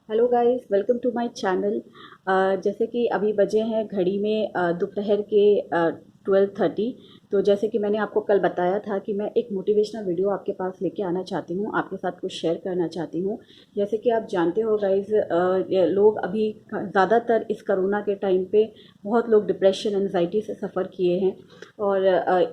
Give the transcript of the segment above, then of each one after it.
Hello guys, welcome to my channel. जैसे कि अभी बजे हैं घड़ी में दोपहर के 12:30। तो जैसे कि मैंने आपको कल बताया था कि मैं एक मोटिवेशनल वीडियो आपके पास लेके आना चाहती हूँ, आपके साथ कुछ शेयर करना चाहती हूँ। जैसे कि आप जानते हो गाइस, ये लोग अभी ज़्यादातर इस कोरोना के टाइम पे बहुत लोग डिप्रेशन एनजाइटी से सफ़र किए हैं। और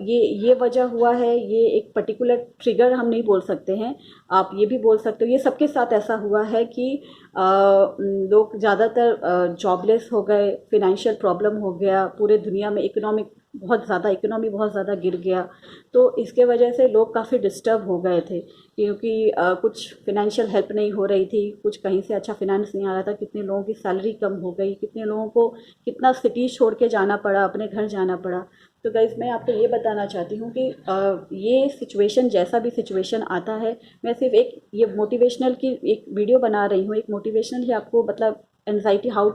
ये वजह हुआ है, ये एक पर्टिकुलर ट्रिगर हम नहीं बोल सकते हैं। आप ये भी बोल सकते हो ये सबके साथ ऐसा हुआ है कि लोग ज़्यादातर जॉबलेस हो गए, फिनेंशियल प्रॉब्लम हो गया, पूरे दुनिया में इकोनॉमी बहुत ज़्यादा गिर गया। तो इसके वजह से लोग काफ़ी डिस्टर्ब हो गए थे, क्योंकि कुछ फिनेंशियल हेल्प नहीं हो रही थी, कुछ कहीं से अच्छा फिनेंस नहीं आ रहा था, कितने लोगों की सैलरी कम हो गई, कितने लोगों को कितना सिटी छोड़ के जाना पड़ा, अपने घर जाना पड़ा। तो गाइज़, मैं आपको ये बताना चाहती हूँ कि ये सिचुएशन, जैसा भी सिचुएशन आता है, मैं सिर्फ एक ये मोटिवेशनल की एक वीडियो बना रही हूँ, एक मोटिवेशनल ही आपको, मतलब anxiety, how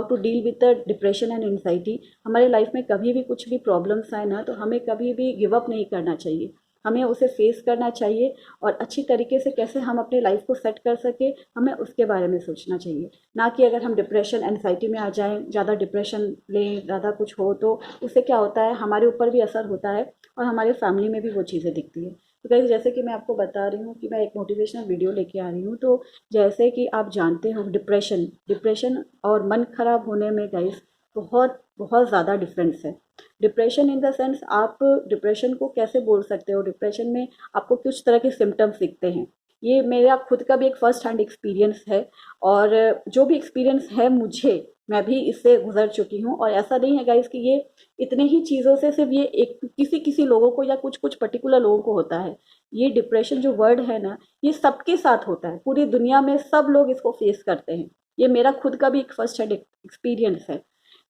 to deal with the depression and anxiety. हमारे लाइफ में कभी भी कुछ भी प्रॉब्लम्स आए ना, तो हमें कभी भी गिव अप नहीं करना चाहिए, हमें उसे फेस करना चाहिए। और अच्छी तरीके से कैसे हम अपने लाइफ को सेट कर सके, हमें उसके बारे में सोचना चाहिए। ना कि अगर हम डिप्रेशन एनजाइटी में आ जाएं, ज़्यादा डिप्रेशन लें, ज़्यादा कुछ हो, तो उससे क्या होता है, हमारे ऊपर भी असर होता है और हमारे फैमिली में भी वो चीज़ें दिखती है। तो गाइस, जैसे कि मैं आपको बता रही हूँ कि मैं एक मोटिवेशनल वीडियो लेके आ रही हूँ। तो जैसे कि आप जानते हो, डिप्रेशन डिप्रेशन और मन खराब होने में गाइस बहुत बहुत ज़्यादा डिफरेंस है। डिप्रेशन इन द सेंस, आप डिप्रेशन को कैसे बोल सकते हो, डिप्रेशन में आपको कुछ तरह के सिम्टम्स दिखते हैं। ये मेरा खुद का भी एक फ़र्स्ट हैंड एक्सपीरियंस है। और जो भी एक्सपीरियंस है मुझे, मैं भी इससे गुजर चुकी हूँ। और ऐसा नहीं है गाइस कि ये इतने ही चीज़ों से सिर्फ ये एक किसी किसी लोगों को या कुछ कुछ पर्टिकुलर लोगों को होता है। ये डिप्रेशन जो वर्ड है ना, ये सबके साथ होता है, पूरी दुनिया में सब लोग इसको फेस करते हैं। ये मेरा खुद का भी एक फर्स्ट हैंड एक्सपीरियंस है।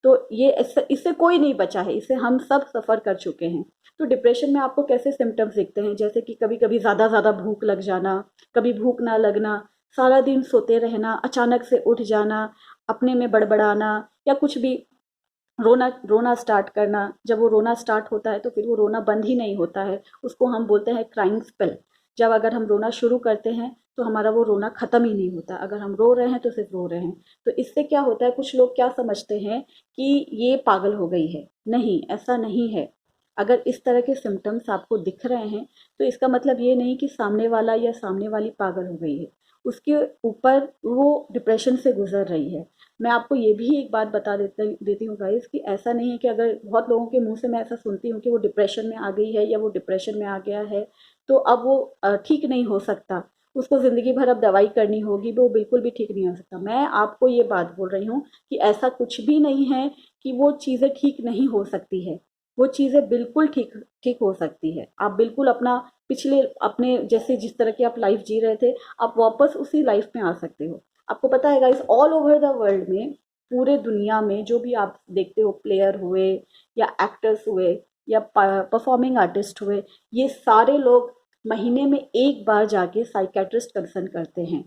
तो ये इससे कोई नहीं बचा है, इससे हम सब सफ़र कर चुके हैं। तो डिप्रेशन में आपको कैसे सिम्टम्स दिखते हैं, जैसे कि कभी कभी ज़्यादा ज़्यादा भूख लग जाना, कभी भूख ना लगना, सारा दिन सोते रहना, अचानक से उठ जाना, अपने में बड़बड़ाना, या कुछ भी रोना रोना स्टार्ट करना। जब वो रोना स्टार्ट होता है तो फिर वो रोना बंद ही नहीं होता है, उसको हम बोलते हैं क्राइंग स्पेल। जब अगर हम रोना शुरू करते हैं तो हमारा वो रोना ख़त्म ही नहीं होता, अगर हम रो रहे हैं तो सिर्फ रो रहे हैं। तो इससे क्या होता है, कुछ लोग क्या समझते हैं कि ये पागल हो गई है। नहीं, ऐसा नहीं है। अगर इस तरह के सिम्टम्स आपको दिख रहे हैं, तो इसका मतलब ये नहीं कि सामने वाला या सामने वाली पागल हो गई है, उसके ऊपर वो डिप्रेशन से गुजर रही है। मैं आपको ये भी एक बात बता देती हूँ गाइस, कि ऐसा नहीं है कि अगर बहुत लोगों के मुंह से मैं ऐसा सुनती हूँ कि वो डिप्रेशन में आ गई है या वो डिप्रेशन में आ गया है, तो अब वो ठीक नहीं हो सकता, उसको ज़िंदगी भर अब दवाई करनी होगी, वो बिल्कुल भी ठीक नहीं हो सकता। मैं आपको ये बात बोल रही हूँ कि ऐसा कुछ भी नहीं है कि वो चीज़ें ठीक नहीं हो सकती है। वो चीज़ें बिल्कुल ठीक ठीक हो सकती है। आप बिल्कुल अपना पिछले अपने जैसे जिस तरह की आप लाइफ जी रहे थे, आप वापस उसी लाइफ में आ सकते हो। आपको पता है guys, all over the world में, पूरे दुनिया में जो भी आप देखते हो, प्लेयर हुए या एक्टर्स हुए या परफॉर्मिंग आर्टिस्ट हुए, ये सारे लोग महीने में एक बार जाके साइकेट्रिस्ट कंसल्ट करते हैं।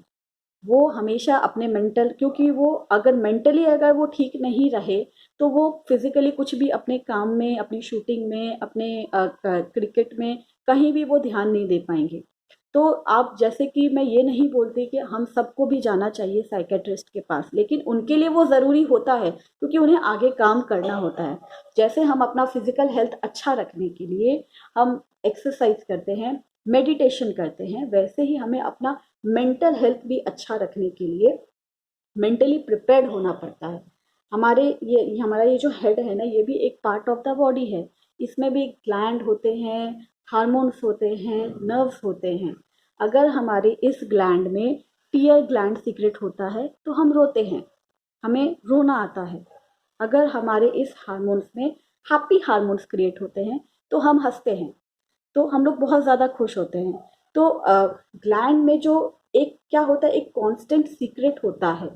वो हमेशा अपने मेंटल, क्योंकि वो अगर मेंटली अगर वो ठीक नहीं रहे, तो वो फिजिकली कुछ भी अपने काम में, अपनी शूटिंग में, अपने क्रिकेट में, कहीं भी वो ध्यान नहीं दे पाएंगे। तो आप, जैसे कि मैं ये नहीं बोलती कि हम सबको भी जाना चाहिए साइकेट्रिस्ट के पास, लेकिन उनके लिए वो ज़रूरी होता है, क्योंकि उन्हें आगे काम करना होता है। जैसे हम अपना फिजिकल हेल्थ अच्छा रखने के लिए हम एक्सरसाइज करते हैं, मेडिटेशन करते हैं, वैसे ही हमें अपना मेंटल हेल्थ भी अच्छा रखने के लिए मेंटली प्रिपेयर्ड होना पड़ता है। हमारा ये जो हेड है ना, ये भी एक पार्ट ऑफ द बॉडी है। इसमें भी ग्लैंड होते हैं, हार्मोन्स होते हैं, नर्व्स होते हैं। अगर हमारे इस ग्लैंड में टीयर ग्लैंड सीक्रेट होता है तो हम रोते हैं, हमें रोना आता है। अगर हमारे इस हार्मोन्स में हैप्पी हार्मोन्स क्रिएट होते हैं तो हम हंसते हैं, तो हम लोग बहुत ज़्यादा खुश होते हैं। तो ग्लैंड में जो एक क्या होता है, एक कांस्टेंट सीक्रेट होता है,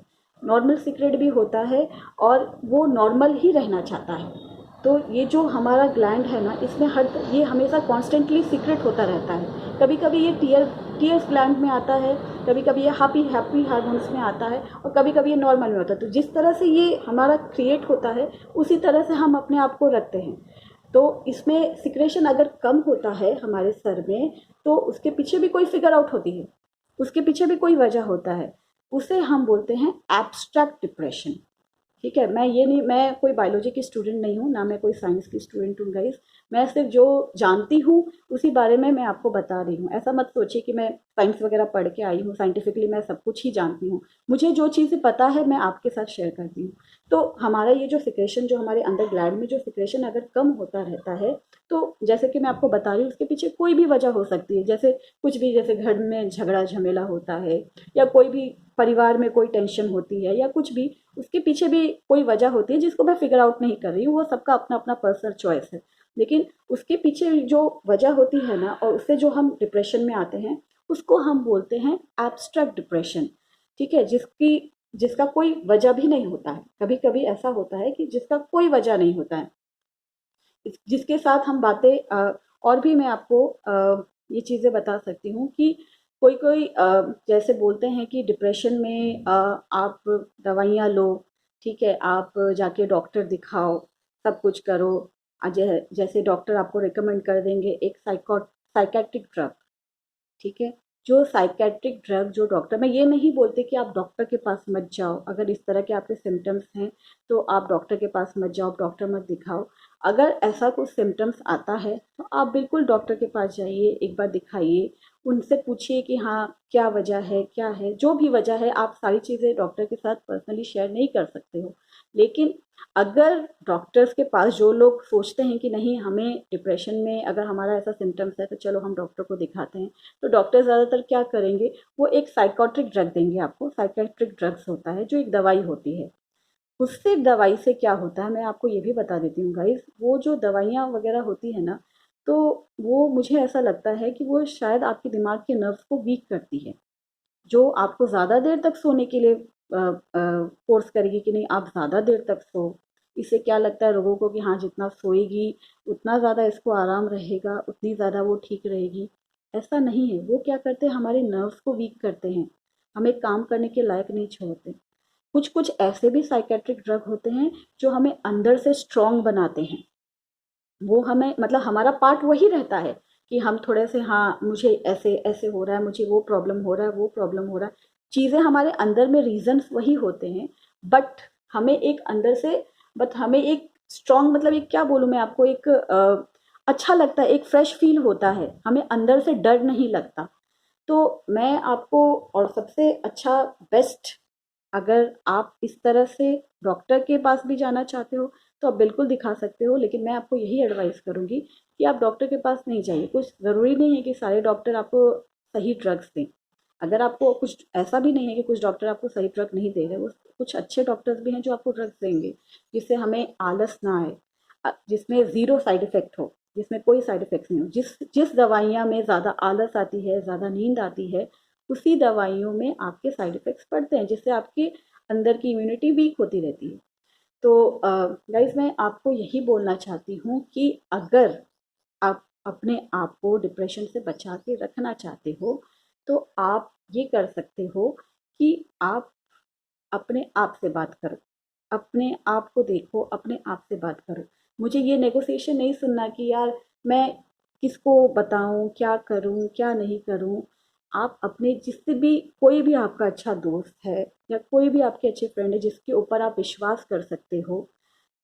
नॉर्मल सीक्रेट भी होता है, और वो नॉर्मल ही रहना चाहता है। तो ये जो हमारा ग्लैंड है ना, इसमें हर ये हमेशा कॉन्स्टेंटली सीक्रेट होता रहता है। कभी कभी ये टीयर्स ग्लैंड में आता है, कभी कभी ये हैप्पी हैप्पी हार्मोन्स में आता है, और कभी कभी ये नॉर्मल में होता है। तो जिस तरह से ये हमारा क्रिएट होता है, उसी तरह से हम अपने आप को रखते हैं। तो इसमें सिक्रेशन अगर कम होता है हमारे सर में, तो उसके पीछे भी कोई फिगर आउट होती है, उसके पीछे भी कोई वजह होता है। उसे हम बोलते हैं एब्स्ट्रैक्ट डिप्रेशन। ठीक है, मैं कोई बायोलॉजी की स्टूडेंट नहीं हूँ, ना मैं कोई साइंस की स्टूडेंट हूँ गाइस। मैं सिर्फ जो जानती हूँ उसी बारे में मैं आपको बता रही हूँ। ऐसा मत सोचिए कि मैं साइंस वगैरह पढ़ के आई हूँ, साइंटिफिकली मैं सब कुछ ही जानती हूँ। मुझे जो चीज़ें पता है मैं आपके साथ शेयर करती हूँ। तो हमारा ये जो सिक्रेशन, जो हमारे अंदर ग्लैंड में जो सिक्रेशन अगर कम होता रहता है, तो जैसे कि मैं आपको बता रही हूँ, उसके पीछे कोई भी वजह हो सकती है। जैसे कुछ भी, जैसे घर में झगड़ा झमेला होता है, या कोई भी परिवार में कोई टेंशन होती है, या कुछ भी, उसके पीछे भी कोई वजह होती है जिसको मैं फिगर आउट नहीं कर रही हूँ। वो सबका अपना अपना पर्सनल चॉइस है। लेकिन उसके पीछे जो वजह होती है ना, और उससे जो हम डिप्रेशन में आते हैं, उसको हम बोलते हैं एब्स्ट्रैक्ट डिप्रेशन। ठीक है, जिसका कोई वजह भी नहीं होता है। कभी कभी ऐसा होता है कि जिसका कोई वजह नहीं होता है, जिसके साथ हम बातें और भी मैं आपको ये चीज़ें बता सकती हूँ कि कोई कोई जैसे बोलते हैं कि डिप्रेशन में आप दवाइयाँ लो। ठीक है, आप जाके डॉक्टर दिखाओ, सब कुछ करो। जैसे डॉक्टर आपको रिकमेंड कर देंगे एक साइकेट्रिक ड्रग। ठीक है, जो साइकेट्रिक ड्रग, जो डॉक्टर, मैं ये नहीं बोलती कि आप डॉक्टर के पास मत जाओ। अगर इस तरह के आपके सिम्टम्स हैं तो आप डॉक्टर के पास मत जाओ, डॉक्टर मत दिखाओ। अगर ऐसा कुछ सिम्टम्स आता है तो आप बिल्कुल डॉक्टर के पास जाइए, एक बार दिखाइए, उनसे पूछिए कि हाँ क्या वजह है, क्या है। जो भी वजह है, आप सारी चीज़ें डॉक्टर के साथ पर्सनली शेयर नहीं कर सकते हो। लेकिन अगर डॉक्टर्स के पास, जो लोग सोचते हैं कि नहीं हमें डिप्रेशन में अगर हमारा ऐसा सिम्टम्स है तो चलो हम डॉक्टर को दिखाते हैं, तो डॉक्टर ज़्यादातर क्या करेंगे, वो एक साइकोट्रिक ड्रग देंगे आपको। साइकेट्रिक ड्रग्स होता है जो एक दवाई होती है। उससे दवाई से क्या होता है मैं आपको ये भी बता देती हूँ गाइस। वो जो दवाइयाँ वगैरह होती है ना, तो वो मुझे ऐसा लगता है कि वो शायद आपके दिमाग के नर्व्स को वीक करती है, जो आपको ज़्यादा देर तक सोने के लिए फोर्स करेगी कि नहीं आप ज़्यादा देर तक सो। इससे क्या लगता है लोगों को कि हाँ जितना सोएगी उतना ज़्यादा इसको आराम रहेगा, उतनी ज़्यादा वो ठीक रहेगी। ऐसा नहीं है। वो क्या करते हैं, हमारे नर्व्स को वीक करते हैं, हमें काम करने के लायक नहीं छोड़ते। कुछ कुछ ऐसे भी साइकेट्रिक ड्रग होते हैं जो हमें अंदर से स्ट्रांग बनाते हैं। वो हमें, मतलब हमारा पार्ट वही रहता है कि हम थोड़े से, हाँ मुझे ऐसे ऐसे हो रहा है, मुझे वो प्रॉब्लम हो रहा है, वो प्रॉब्लम हो रहा है। चीज़ें हमारे अंदर में रीजंस वही होते हैं। बट हमें एक अंदर से, बट हमें एक स्ट्रांग, मतलब एक क्या बोलूँ मैं आपको, एक अच्छा लगता है, एक फ्रेश फील होता है, हमें अंदर से डर नहीं लगता। तो मैं आपको, और सबसे अच्छा बेस्ट, अगर आप इस तरह से डॉक्टर के पास भी जाना चाहते हो तो आप बिल्कुल दिखा सकते हो। लेकिन मैं आपको यही एडवाइस करूँगी कि आप डॉक्टर के पास नहीं जाइए। कुछ ज़रूरी नहीं है कि सारे डॉक्टर आपको सही ड्रग्स दें। अगर आपको कुछ, ऐसा भी नहीं है कि कुछ डॉक्टर आपको सही ड्रग नहीं दे रहे, वो कुछ अच्छे डॉक्टर्स भी हैं जो आपको ड्रग्स देंगे जिससे हमें आलस ना आए, जिसमें ज़ीरो साइड इफ़ेक्ट हो, जिसमें कोई साइड इफ़ेक्ट्स नहीं हो। जिस जिस दवाइयाँ में ज़्यादा आलस आती है, ज़्यादा नींद आती है, उसी दवाइयों में आपके साइड इफ़ेक्ट्स पड़ते हैं, जिससे आपके अंदर की इम्यूनिटी वीक होती रहती है। तो गाइज़ मैं आपको यही बोलना चाहती हूँ कि अगर आप अपने आप को डिप्रेशन से बचा के रखना चाहते हो, तो आप ये कर सकते हो कि आप अपने आप से बात करो, अपने आप को देखो, अपने आप से बात करो। मुझे ये नेगोशिएशन नहीं सुनना कि यार मैं किसको बताऊँ, क्या करूँ, क्या नहीं करूँ। आप अपने, जिससे भी, कोई भी आपका अच्छा दोस्त है या कोई भी आपके अच्छे फ्रेंड है जिसके ऊपर आप विश्वास कर सकते हो,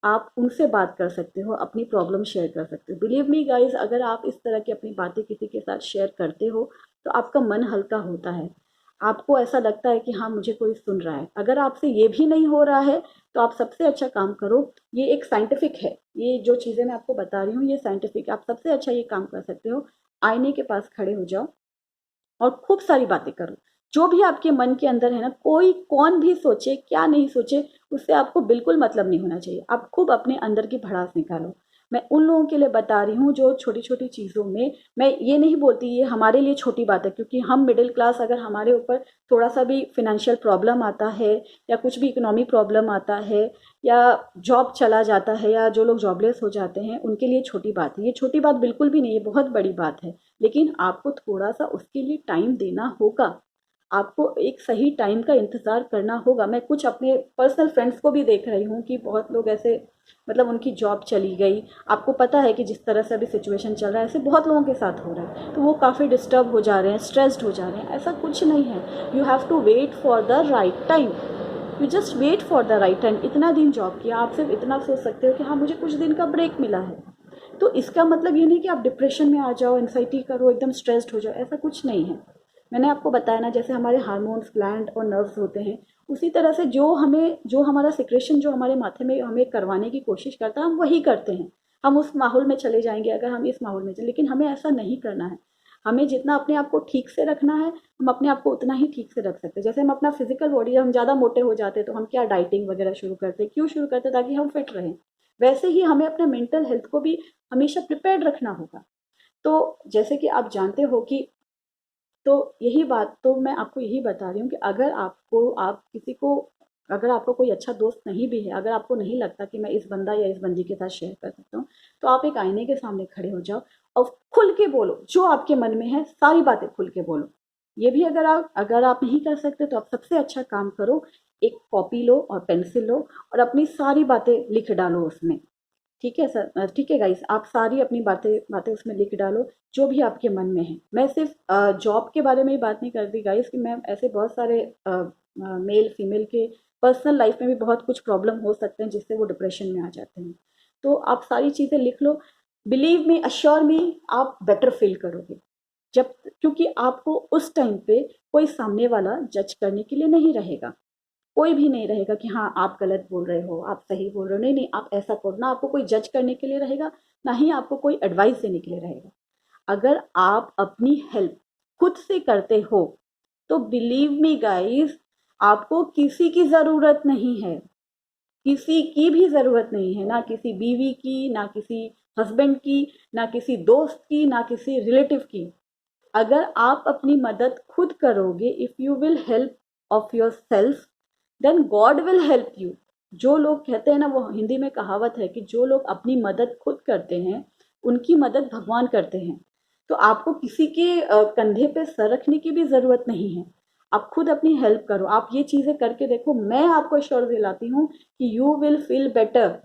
आप उनसे बात कर सकते हो, अपनी प्रॉब्लम शेयर कर सकते हो। बिलीव मी गाइस, अगर आप इस तरह की अपनी बातें किसी के साथ शेयर करते हो तो आपका मन हल्का होता है। आपको ऐसा लगता है कि हाँ मुझे कोई सुन रहा है। अगर आपसे ये भी नहीं हो रहा है तो आप सबसे अच्छा काम करो, ये एक साइंटिफिक है, ये जो चीज़ें मैं आपको बता रही हूँ ये साइंटिफिक, आप सबसे अच्छा ये काम कर सकते हो। आईने के पास खड़े हो जाओ और खूब सारी बातें करो। जो भी आपके मन के अंदर है ना, कोई कौन भी सोचे क्या नहीं सोचे, उससे आपको बिल्कुल मतलब नहीं होना चाहिए। आप खूब अपने अंदर की भड़ास निकालो। मैं उन लोगों के लिए बता रही हूँ जो छोटी छोटी चीज़ों में, मैं ये नहीं बोलती ये हमारे लिए छोटी बात है, क्योंकि हम मिडिल क्लास, अगर हमारे ऊपर थोड़ा सा भी फिनेंशियल प्रॉब्लम आता है, या कुछ भी इकोनॉमी प्रॉब्लम आता है, या जॉब चला जाता है, या जो लोग जॉबलेस हो जाते हैं, उनके लिए छोटी बात है। ये छोटी बात बिल्कुल भी नहीं है, बहुत बड़ी बात है। लेकिन आपको थोड़ा सा उसके लिए टाइम देना होगा। आपको एक सही टाइम का इंतज़ार करना होगा। मैं कुछ अपने पर्सनल फ्रेंड्स को भी देख रही हूँ कि बहुत लोग ऐसे, मतलब उनकी जॉब चली गई, आपको पता है कि जिस तरह से अभी सिचुएशन चल रहा है, ऐसे बहुत लोगों के साथ हो रहा है, तो वो काफ़ी डिस्टर्ब हो जा रहे हैं, स्ट्रेस्ड हो जा रहे हैं। ऐसा कुछ नहीं है, you have to wait for the right time, you just wait for the right time. इतना दिन जॉब किया, आप सिर्फ इतना सोच सकते हो कि हाँ मुझे कुछ दिन का ब्रेक मिला है, तो इसका मतलब ये नहीं कि आप डिप्रेशन में आ जाओ, एंग्जाइटी करो, एकदम स्ट्रेस्ड हो जाओ, ऐसा कुछ नहीं है। मैंने आपको बताया ना, जैसे हमारे हार्मोन्स, ग्लैंड और नर्व्स होते हैं, उसी तरह से जो हमारा सिक्रेशन जो हमारे माथे में हमें करवाने की कोशिश करता है, हम वही करते हैं। हम उस माहौल में चले जाएंगे अगर हम इस माहौल में चले, लेकिन हमें ऐसा नहीं करना है। हमें जितना अपने आप को ठीक से रखना है, हम अपने आप को उतना ही ठीक से रख सकते हैं। जैसे हम अपना फिजिकल बॉडी, हम ज़्यादा मोटे हो जाते हैं तो हम क्या डाइटिंग वगैरह शुरू करते हैं, क्यों शुरू करते हैं? ताकि हम फिट रहें। वैसे ही हमें अपने मेंटल हेल्थ को भी हमेशा प्रिपेयर्ड रखना होगा। तो जैसे कि आप जानते हो कि, तो यही बात तो मैं आपको यही बता रही हूँ कि अगर आपको कोई अच्छा दोस्त नहीं भी है, अगर आपको नहीं लगता कि मैं इस बंदा या इस बंदी के साथ शेयर कर सकता हूँ, तो आप एक आईने के सामने खड़े हो जाओ और खुल के बोलो, जो आपके मन में है सारी बातें खुल के बोलो। ये भी अगर आप नहीं कर सकते तो आप सबसे अच्छा काम करो, एक कॉपी लो और पेंसिल लो और अपनी सारी बातें लिख डालो उसमें। ठीक है सर, ठीक है गाइस, आप सारी अपनी बातें बातें उसमें लिख डालो, जो भी आपके मन में है। मैं सिर्फ जॉब के बारे में ही बात नहीं करती गाइस, कि मैं ऐसे बहुत सारे मेल फीमेल के पर्सनल लाइफ में भी बहुत कुछ प्रॉब्लम हो सकते हैं जिससे वो डिप्रेशन में आ जाते हैं। तो आप सारी चीज़ें लिख लो, बिलीव मी, अश्योर मी, आप बेटर फील करोगे जब, क्योंकि आपको उस टाइम पे कोई सामने वाला जज करने के लिए नहीं रहेगा। कोई भी नहीं रहेगा कि हाँ आप गलत बोल रहे हो, आप सही बोल रहे हो, नहीं नहीं आप ऐसा करो ना, आपको कोई जज करने के लिए रहेगा, ना ही आपको कोई एडवाइस देने के लिए रहेगा। अगर आप अपनी हेल्प खुद से करते हो तो बिलीव मी गाइस, आपको किसी की ज़रूरत नहीं है, किसी की भी ज़रूरत नहीं है, ना किसी बीवी की, ना किसी हस्बैंड की, ना किसी दोस्त की, ना किसी रिलेटिव की। अगर आप अपनी मदद खुद करोगे, if you will help of yourself, then God will help you. जो लोग कहते हैं ना, वो हिंदी में कहावत है कि जो लोग अपनी मदद खुद करते हैं उनकी मदद भगवान करते हैं। तो आपको किसी के कंधे पे सर रखने की भी ज़रूरत नहीं है, आप खुद अपनी हेल्प करो। आप ये चीज़ें करके देखो, मैं आपको श्योर दिलाती हूँ कि यू विल फील बेटर।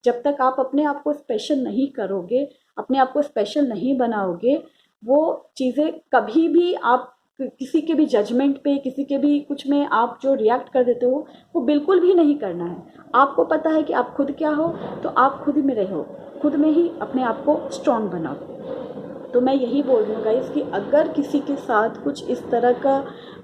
जब तक आप अपने आप को स्पेशल नहीं करोगे, अपने आप को स्पेशल नहीं बनाओगे, वो चीज़ें कभी भी आप किसी के भी जजमेंट पे, किसी के भी कुछ में आप जो रिएक्ट कर देते हो, वो बिल्कुल भी नहीं करना है। आपको पता है कि आप खुद क्या हो, तो आप खुद में रहो, खुद में ही अपने आप को स्ट्रांग बनाओ। तो मैं यही बोल रही हूँ गाइस कि अगर किसी के साथ कुछ इस तरह का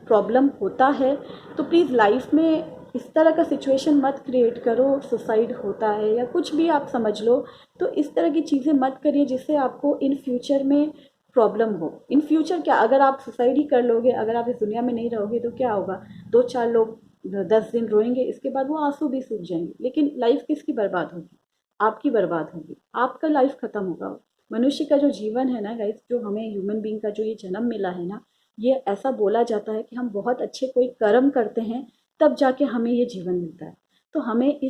प्रॉब्लम होता है तो प्लीज़ लाइफ में इस तरह का सिचुएशन मत क्रिएट करो, सुसाइड होता है या कुछ भी आप समझ लो, तो इस तरह की चीज़ें मत करिए जिससे आपको इन फ्यूचर में प्रॉब्लम हो। इन फ्यूचर क्या, अगर आप सुसाइड ही कर लोगे, अगर आप इस दुनिया में नहीं रहोगे तो क्या होगा? 2-4 लोग 10 दिन रोएंगे, इसके बाद वो आंसू भी सूख जाएंगे, लेकिन लाइफ किसकी बर्बाद होगी? आपकी बर्बाद होगी, आपका लाइफ खत्म होगा। मनुष्य का जो जीवन है ना गाइस, जो हमें ह्यूमन बीइंग का जो ये जन्म मिला है ना, ये ऐसा बोला जाता है कि हम बहुत अच्छे कोई कर्म करते हैं तब जाके हमें ये जीवन मिलता है। तो हमें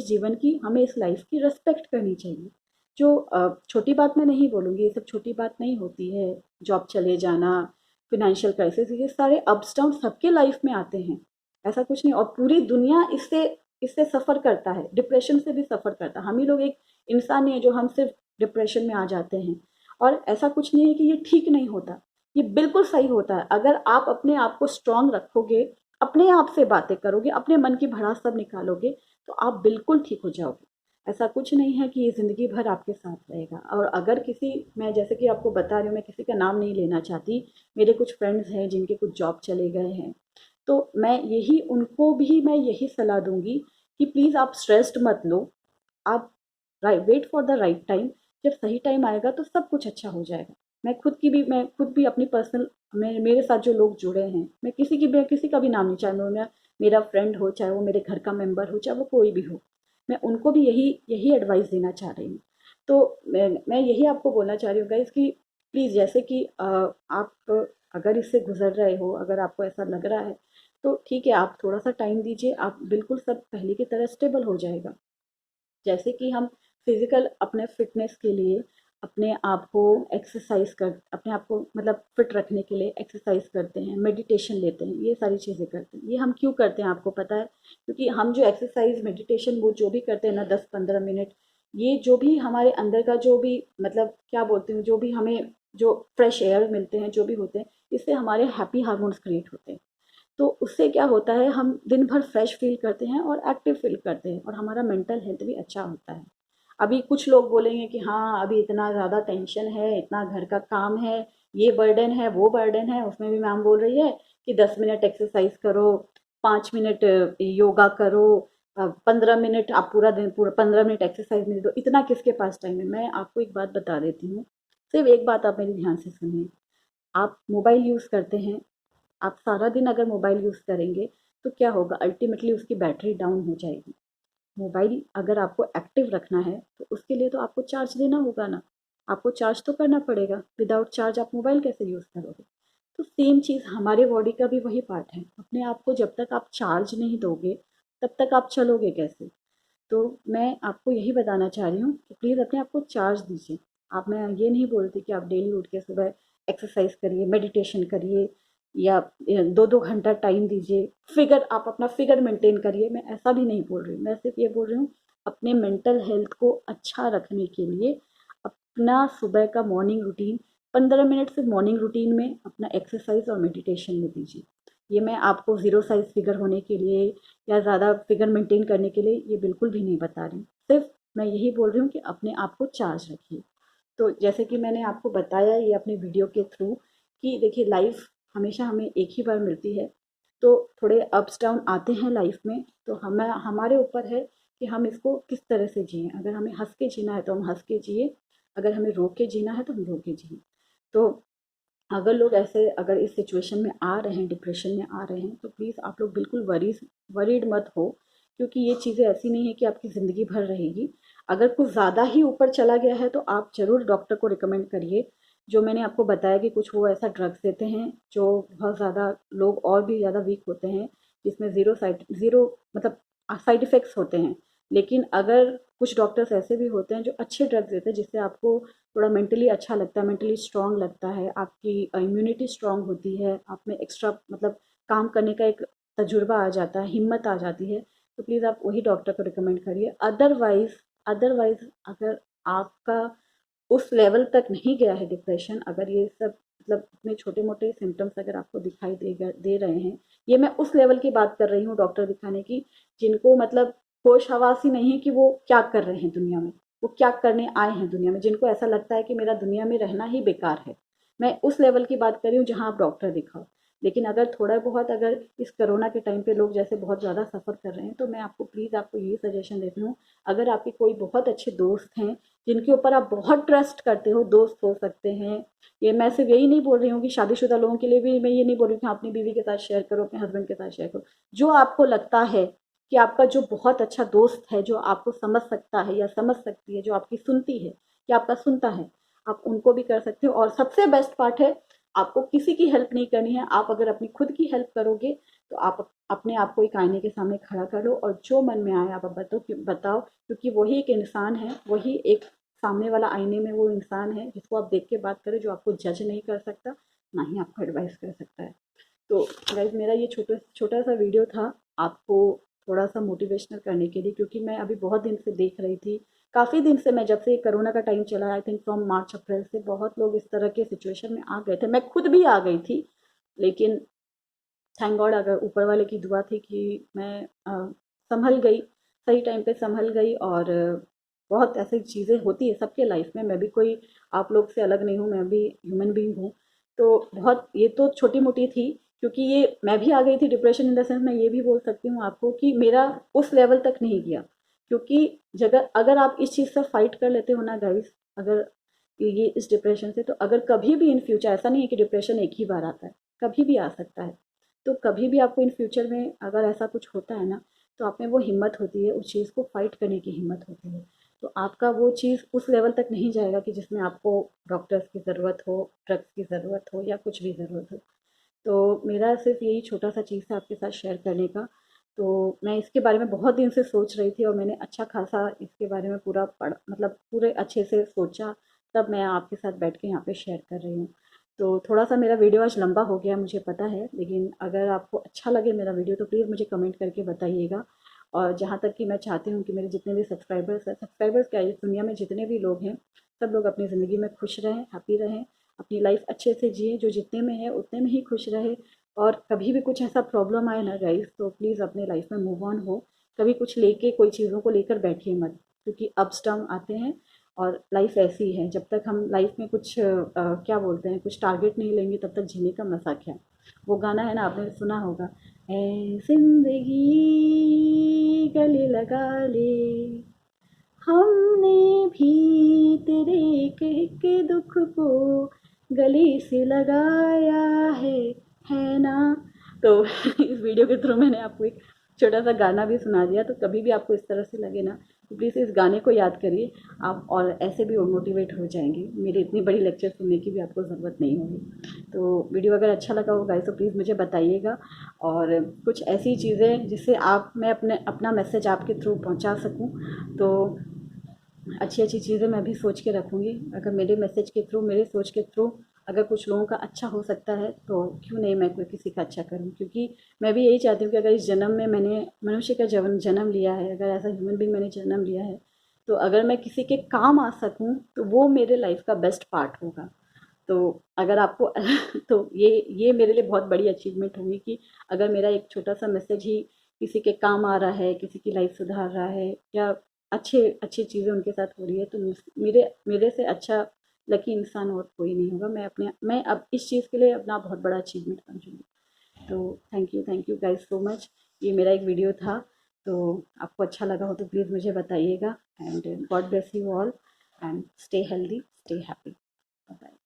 इस लाइफ की रिस्पेक्ट करनी चाहिए। जो छोटी बात मैं नहीं बोलूँगी, ये सब छोटी बात नहीं होती है। जॉब चले जाना, फिनेंशियल क्राइसिस, ये सारे अप्स डाउन सबके लाइफ में आते हैं, ऐसा कुछ नहीं। और पूरी दुनिया इससे इससे सफ़र करता है, डिप्रेशन से भी सफ़र करता है। हम ही लोग एक इंसान नहीं है जो हम सिर्फ डिप्रेशन में आ जाते हैं। और ऐसा कुछ नहीं है कि ये ठीक नहीं होता, ये बिल्कुल सही होता है। अगर आप अपने आप को स्ट्रांग रखोगे, अपने आप से बातें करोगे, अपने मन की भड़ास सब निकालोगे, तो आप बिल्कुल ठीक हो जाओगे। ऐसा कुछ नहीं है कि ये ज़िंदगी भर आपके साथ रहेगा। और अगर किसी, मैं जैसे कि आपको बता रही हूँ, मैं किसी का नाम नहीं लेना चाहती, मेरे कुछ फ्रेंड्स हैं जिनके कुछ जॉब चले गए हैं, तो उनको भी मैं यही सलाह दूंगी कि प्लीज़ आप स्ट्रेस्ड मत लो, आप wait for the right time. जब सही टाइम आएगा तो सब कुछ अच्छा हो जाएगा। मैं खुद भी अपनी पर्सनल, मेरे साथ जो लोग जुड़े हैं, मैं किसी का भी नाम नहीं, चाहे वो मेरा फ्रेंड हो, चाहे वो मेरे घर का मेंबर हो, चाहे वो कोई भी हो, मैं उनको भी यही यही एडवाइस देना चाह रही हूँ। तो मैं यही आपको बोलना चाह रही हूँ गाइस कि प्लीज़, जैसे कि आप अगर इससे गुजर रहे हो, अगर आपको ऐसा लग रहा है, तो ठीक है, आप थोड़ा सा टाइम दीजिए, आप बिल्कुल सब पहले की तरह स्टेबल हो जाएगा। जैसे कि हम फिजिकल अपने फिटनेस के लिए अपने आप को अपने आप को मतलब फिट रखने के लिए एक्सरसाइज करते हैं, मेडिटेशन लेते हैं, ये सारी चीज़ें करते हैं। ये हम क्यों करते हैं आपको पता है? क्योंकि हम जो एक्सरसाइज मेडिटेशन वो जो भी करते हैं ना 10-15 मिनट, ये जो भी हमारे अंदर का जो भी मतलब क्या बोलते हैं, जो भी हमें जो फ्रेश एयर मिलते हैं, जो भी होते हैं, इससे हमारे हैप्पी हार्मोन्स क्रिएट होते हैं। तो उससे क्या होता है, हम दिन भर फ्रेश फील करते हैं और एक्टिव फील करते हैं और हमारा मेंटल हेल्थ भी अच्छा होता है। अभी कुछ लोग बोलेंगे कि हाँ अभी इतना ज़्यादा टेंशन है, इतना घर का काम है, ये बर्डन है, वो बर्डन है, उसमें भी मैम बोल रही है कि 10 मिनट एक्सरसाइज करो, 5 मिनट योगा करो, 15 मिनट आप पूरा दिन पूरा 15 मिनट एक्सरसाइज में दो। इतना किसके पास टाइम है? मैं आपको एक बात बता देती हूँ, सिर्फ एक बात आप मेरी ध्यान से सुनिए। आप मोबाइल यूज़ करते हैं, आप सारा दिन अगर मोबाइल यूज़ करेंगे तो क्या होगा, अल्टीमेटली उसकी बैटरी डाउन हो जाएगी। मोबाइल अगर आपको एक्टिव रखना है तो उसके लिए तो आपको चार्ज देना होगा ना, आपको चार्ज तो करना पड़ेगा। विदाउट चार्ज आप मोबाइल कैसे यूज़ करोगे? तो सेम चीज़ हमारे बॉडी का भी वही पार्ट है। अपने आप को जब तक आप चार्ज नहीं दोगे तब तक आप चलोगे कैसे? तो मैं आपको यही बताना चाह रही हूँ कि प्लीज़ अपने आप को चार्ज दीजिए। आप, मैं ये नहीं बोलती कि आप डेली उठ के सुबह एक्सरसाइज करिए, मेडिटेशन करिए या 2-2 घंटा टाइम दीजिए, फिगर आप अपना फिगर मेंटेन करिए, मैं ऐसा भी नहीं बोल रही हूँ। मैं सिर्फ ये बोल रही हूँ अपने मेंटल हेल्थ को अच्छा रखने के लिए अपना सुबह का मॉर्निंग रूटीन 15 मिनट से मॉर्निंग रूटीन में अपना एक्सरसाइज और मेडिटेशन में दीजिए। ये मैं आपको ज़ीरो साइज़ फिगर होने के लिए या ज़्यादा फिगर मेंटेन करने के लिए ये बिल्कुल भी नहीं बता रही, सिर्फ मैं यही बोल रही हूँ कि अपने आप को चार्ज रखिए। तो जैसे कि मैंने आपको बताया ये अपने वीडियो के थ्रू कि देखिए लाइफ हमेशा हमें एक ही बार मिलती है, तो थोड़े अप्स डाउन आते हैं लाइफ में, तो हमें हमारे ऊपर है कि हम इसको किस तरह से जिएं। अगर हमें हंस के जीना है तो हम हंस के जिए, अगर हमें रो के जीना है तो हम रो के जिए। तो अगर लोग ऐसे अगर इस सिचुएशन में आ रहे हैं, डिप्रेशन में आ रहे हैं, तो प्लीज़ आप लोग बिल्कुल वरीड मत हो, क्योंकि ये चीज़ें ऐसी नहीं है कि आपकी ज़िंदगी भर रहेगी। अगर कुछ ज़्यादा ही ऊपर चला गया है तो आप ज़रूर डॉक्टर को रिकमेंड करिए। जो मैंने आपको बताया कि कुछ वो ऐसा ड्रग्स देते हैं जो बहुत ज़्यादा लोग और भी ज़्यादा वीक होते हैं, जिसमें ज़ीरो मतलब साइड इफ़ेक्ट्स होते हैं। लेकिन अगर कुछ डॉक्टर्स ऐसे भी होते हैं जो अच्छे ड्रग्स देते हैं जिससे आपको थोड़ा मेंटली अच्छा लगता है, मेंटली स्ट्रांग लगता है, आपकी इम्यूनिटी स्ट्रांग होती है, आप में एक्स्ट्रा मतलब काम करने का एक तजुर्बा आ जाता है, हिम्मत आ जाती है, तो प्लीज़ आप वही डॉक्टर को रिकमेंड करिए। अदरवाइज़ अगर आपका उस लेवल तक नहीं गया है डिप्रेशन, अगर ये सब मतलब इतने छोटे मोटे सिम्टम्स अगर आपको दिखाई दे रहे हैं, ये मैं उस लेवल की बात कर रही हूँ डॉक्टर दिखाने की जिनको मतलब होश हवास ही नहीं है कि वो क्या कर रहे हैं दुनिया में, वो क्या करने आए हैं दुनिया में, जिनको ऐसा लगता है कि मेरा दुनिया में रहना ही बेकार है। मैं उस लेवल की बात कर रही हूँ जहाँ आप डॉक्टर दिखाओ। लेकिन अगर थोड़ा बहुत अगर इस कोरोना के टाइम पे लोग जैसे बहुत ज़्यादा सफ़र कर रहे हैं, तो मैं आपको प्लीज़ आपको ये सजेशन देती हूँ, अगर आपके कोई बहुत अच्छे दोस्त हैं जिनके ऊपर आप बहुत ट्रस्ट करते हो, दोस्त हो सकते हैं, ये मैं सिर्फ यही नहीं बोल रही हूँ कि शादीशुदा लोगों के लिए भी मैं ये नहीं बोल रही हूँ कि हाँ, अपनी बीवी के साथ शेयर करो, अपने हस्बैंड के साथ शेयर करो। जो आपको लगता है कि आपका जो बहुत अच्छा दोस्त है, जो आपको समझ सकता है या समझ सकती है, जो आपकी सुनती है या आपका सुनता है, आप उनको भी कर सकते हो। और सबसे बेस्ट पार्ट है, आपको किसी की हेल्प नहीं करनी है। आप अगर अपनी खुद की हेल्प करोगे तो आप अपने आप को एक आईने के सामने खड़ा कर लो और जो मन में आए आप बताओ, क्योंकि वही एक इंसान है, वही एक सामने वाला आईने में वो इंसान है जिसको आप देख के बात करें, जो आपको जज नहीं कर सकता, ना ही आपको एडवाइस कर सकता है। तो गाइज मेरा ये छोटा छोटा सा वीडियो था आपको थोड़ा सा मोटिवेशनल करने के लिए, क्योंकि मैं अभी बहुत दिन से देख रही थी, काफ़ी दिन से, मैं जब से कोरोना का टाइम चला आई थिंक फ्रॉम मार्च अप्रैल से बहुत लोग इस तरह के सिचुएशन में आ गए थे, मैं खुद भी आ गई थी। लेकिन थैंक गॉड अगर ऊपर वाले की दुआ थी कि मैं संभल गई, सही टाइम पे संभल गई। और बहुत ऐसी चीज़ें होती है सबके लाइफ में, मैं भी कोई आप लोग से अलग नहीं हूँ, मैं भी ह्यूमन बीइंग हूँ। तो बहुत ये तो छोटी मोटी थी, क्योंकि ये मैं भी आ गई थी डिप्रेशन इन द सेंस, मैं ये भी बोल सकती हूँ आपको कि मेरा उस लेवल तक नहीं गया। क्योंकि जगह अगर आप इस चीज़ से फाइट कर लेते हो ना गाइस, अगर ये इस डिप्रेशन से, तो अगर कभी भी इन फ्यूचर, ऐसा नहीं है कि डिप्रेशन एक ही बार आता है, कभी भी आ सकता है, तो कभी भी आपको इन फ्यूचर में अगर ऐसा कुछ होता है ना, तो आप में वो हिम्मत होती है, उस चीज़ को फाइट करने की हिम्मत होती है। तो आपका वो चीज़ उस लेवल तक नहीं जाएगा कि जिसमें आपको डॉक्टर्स की ज़रूरत हो, ड्रग्स की ज़रूरत हो या कुछ भी ज़रूरत हो। तो मेरा सिर्फ यही छोटा सा चीज़ था आपके साथ शेयर करने का। तो मैं इसके बारे में बहुत दिन से सोच रही थी और मैंने अच्छा खासा इसके बारे में पूरा पढ़ मतलब पूरे अच्छे से सोचा, तब मैं आपके साथ बैठ के यहाँ पे शेयर कर रही हूँ। तो थोड़ा सा मेरा वीडियो आज लंबा हो गया, मुझे पता है, लेकिन अगर आपको अच्छा लगे मेरा वीडियो तो प्लीज़ मुझे कमेंट करके बताइएगा। और जहाँ तक कि मैं चाहती हूँ कि मेरे जितने भी सब्सक्राइबर्स क्या, इस दुनिया में जितने भी लोग हैं, सब लोग अपनी ज़िंदगी में खुश रहें, हैप्पी रहें, अपनी लाइफ अच्छे से जिए, जो जितने में है उतने में ही खुश रहे। और कभी भी कुछ ऐसा प्रॉब्लम आए ना गाइस, तो प्लीज़ अपने लाइफ में मूव ऑन हो। कभी कुछ लेके, कोई चीज़ों को लेकर बैठिए मत, क्योंकि अप्स डाउन आते हैं और लाइफ ऐसी है। जब तक हम लाइफ में कुछ क्या बोलते हैं, कुछ टारगेट नहीं लेंगे तब तक जीने का मज़ा क्या। वो गाना है ना, आपने सुना होगा, ऐ जिंदगी गले लगा ले, हमने भी तेरे एक दुख को गले से लगाया है ना। तो इस वीडियो के थ्रू मैंने आपको एक छोटा सा गाना भी सुना दिया। तो कभी भी आपको इस तरह से लगे ना, तो प्लीज़ इस गाने को याद करिए आप, और ऐसे भी मोटिवेट हो जाएंगे। मेरी इतनी बड़ी लेक्चर सुनने की भी आपको ज़रूरत नहीं होगी। तो वीडियो अगर अच्छा लगा हो गाइस तो प्लीज़ मुझे बताइएगा, और कुछ ऐसी चीज़ें जिससे आप, मैं अपना मैसेज आपके थ्रू पहुंचा सकूं, तो अच्छी अच्छी चीज़ें मैं भी सोच के रखूँगी। अगर मेरे मैसेज के थ्रू, मेरे सोच के थ्रू अगर कुछ लोगों का अच्छा हो सकता है तो क्यों नहीं मैं कोई किसी का अच्छा करूँ। क्योंकि मैं भी यही चाहती हूँ कि अगर इस जन्म में मैंने मनुष्य का जन्म लिया है, अगर ऐसा ह्यूमन बीइंग मैंने जन्म लिया है, तो अगर मैं किसी के काम आ सकूँ तो वो मेरे लाइफ का बेस्ट पार्ट होगा। तो अगर आपको तो ये मेरे लिए बहुत बड़ी अचीवमेंट होगी कि अगर मेरा एक छोटा सा मैसेज ही किसी के काम आ रहा है, किसी की लाइफ सुधार रहा है, या अच्छे अच्छी चीज़ें उनके साथ हो रही है, तो मेरे मेरे से अच्छा लकी इंसान और कोई नहीं होगा। मैं अब इस चीज़ के लिए अपना बहुत बड़ा अचीवमेंट समझूंगी। तो thank you guys so much. ये मेरा एक वीडियो था, तो आपको अच्छा लगा हो तो प्लीज़ मुझे बताइएगा। And God bless you all, and stay healthy, stay happy. Bye.